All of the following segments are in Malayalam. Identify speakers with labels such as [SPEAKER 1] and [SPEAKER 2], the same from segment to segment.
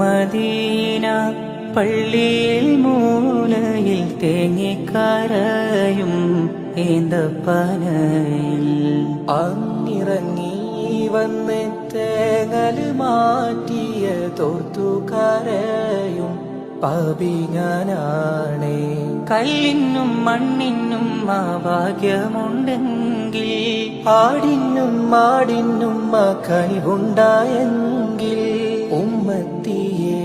[SPEAKER 1] മദീന പള്ളിയിൽ മൂലയിൽ തേങ്ങിക്കരയും ഏന്തപ്പനയിൽ അങ്ങിറങ്ങി വന്ന് തേങ്ങൽ മാറ്റിയ തോർത്തുകരയും പാപി ഞാനാണേ. കല്ലിനും മണ്ണിനും ആ ഭാഗ്യമുണ്ടെങ്കിൽ ആടിനും മാടിനും ആ കനിവുണ്ടായെങ്കിൽ ഉമ്മത്തിയെ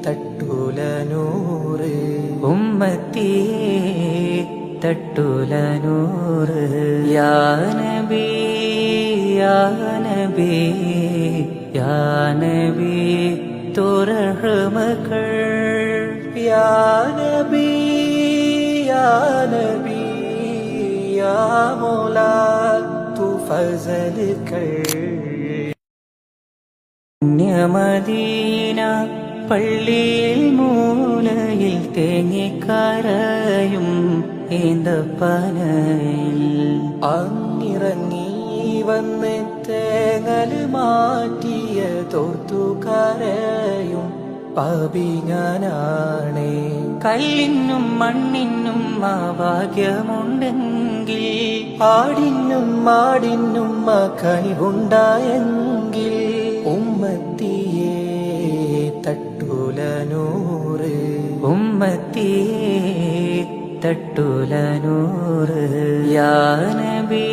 [SPEAKER 1] തട്ടൂല നൂറ്, ഉമ്മത്തിയെ തട്ടൂല നൂറ്. യാ നബി യാ നബി യാ നബി तो रहम कर. या नबी या नबी या मौला तू फजल कर. മദീന പള്ളിയിൽ മൂലയിൽ തേങ്ങിക്കരയും ഏന്തപ്പനയിൽ അങ്ങിറങ്ങി വന്ന് തേങ്ങൽ മാറ്റിയ തോർത്തുകരയും പാപി ഞാനാണേ. കല്ലിനും മണ്ണിനും ആ ഭാഗ്യമുണ്ടെങ്കിൽ ആടിനും മാടിനും ആ കനിവുണ്ടായെങ്കിൽ ഉമ്മത്തിയെ തട്ടൂല നൂറ്, ഉമ്മത്തിയെ തട്ടൂല നൂറ്. യാ നബി